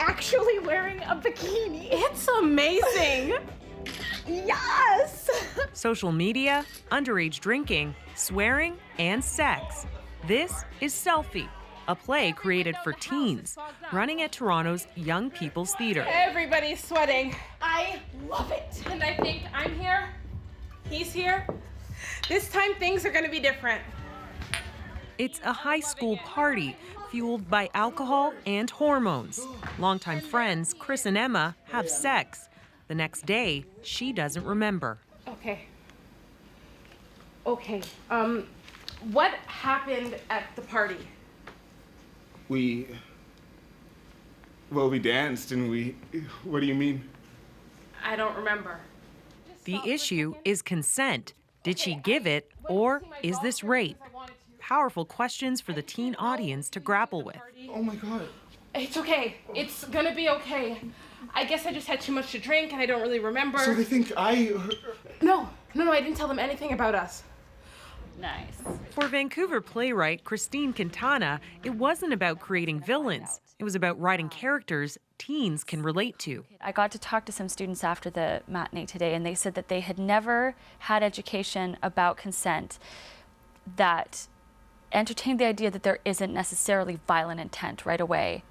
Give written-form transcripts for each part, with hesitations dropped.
actually wearing a bikini. It's amazing. Yes! Social media, underage drinking, swearing, and sex. This is Selfie, a play created for teens, running at Toronto's Young People's Theatre. Everybody's sweating. I love it. And I think I'm here, he's here. This time things are gonna be different. It's a high school party fueled by alcohol and hormones. Longtime friends Chris and Emma have sex. The next day, she doesn't remember. Okay. What happened at the party? We danced and what do you mean? I don't remember. The issue is consent. Did she give it, or is this rape? Powerful questions for the teen audience to grapple with. Oh my God. It's okay. It's gonna be okay. I guess I just had too much to drink and I don't really remember. So they think No, I didn't tell them anything about us. Nice. For Vancouver playwright Christine Quintana, it wasn't about creating villains. It was about writing characters teens can relate to. I got to talk to some students after the matinee today, and they said that they had never had education about consent that entertained the idea that there isn't necessarily violent intent right away,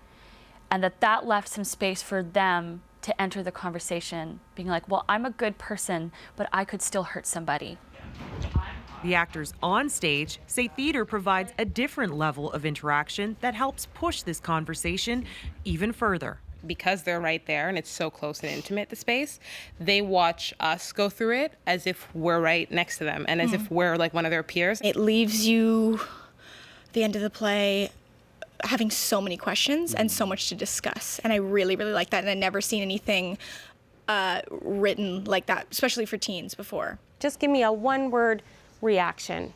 and that left some space for them to enter the conversation, being like, well, I'm a good person, but I could still hurt somebody. The actors on stage say theater provides a different level of interaction that helps push this conversation even further. Because they're right there and it's so close and intimate, the space, they watch us go through it as if we're right next to them and as if we're like one of their peers. It leaves you, at the end of the play, having so many questions and so much to discuss. And I really, really like that. And I've never seen anything written like that, especially for teens before. Just give me a one-word reaction.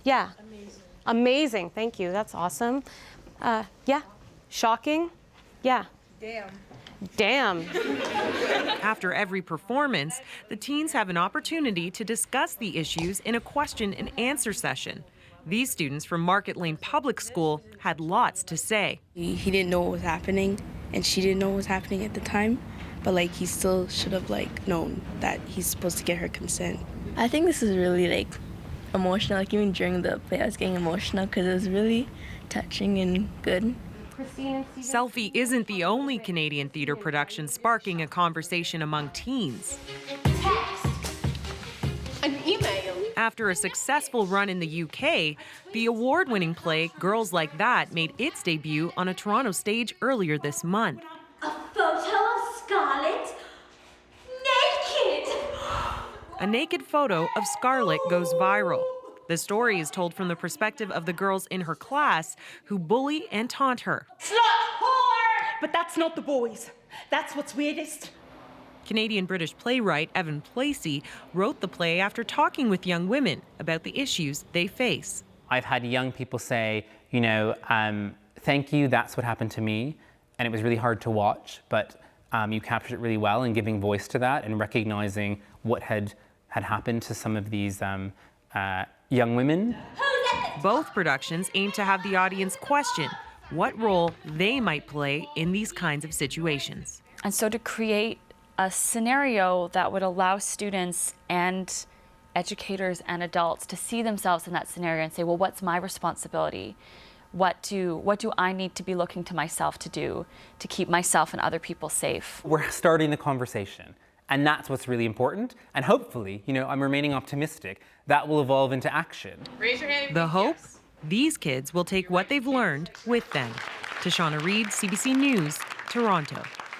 Yeah. Amazing. Amazing. Thank you. That's awesome. Yeah. Shocking. Yeah. Damn. After every performance, the teens have an opportunity to discuss the issues in a question and answer session. These students from Market Lane Public School had lots to say. He didn't know what was happening, and she didn't know what was happening at the time, but like he still should have like known that he's supposed to get her consent. I think this is really like emotional. Like even during the play, I was getting emotional because it was really touching and good. Selfie isn't the only Canadian theatre production sparking a conversation among teens. Text. An email. After a successful run in the UK, the award-winning play Girls Like That made its debut on a Toronto stage earlier this month. A photo of Scarlett naked. A naked photo of Scarlett goes viral. The story is told from the perspective of the girls in her class who bully and taunt her. Slut whore! But that's not the boys. That's what's weirdest. Canadian-British playwright Evan Placey wrote the play after talking with young women about the issues they face. I've had young people say, you know, thank you, that's what happened to me. And it was really hard to watch, but you captured it really well in giving voice to that and recognizing what had happened to some of these young women. Both productions aim to have the audience question what role they might play in these kinds of situations. And so to create a scenario that would allow students and educators and adults to see themselves in that scenario and say, well, what's my responsibility? What do I need to be looking to myself to do to keep myself and other people safe? We're starting the conversation, and that's what's really important. And hopefully, you know, I'm remaining optimistic, that will evolve into action. Raise your hand. The hope? These kids will take what they've learned with them. Tashana Reed, CBC News, Toronto.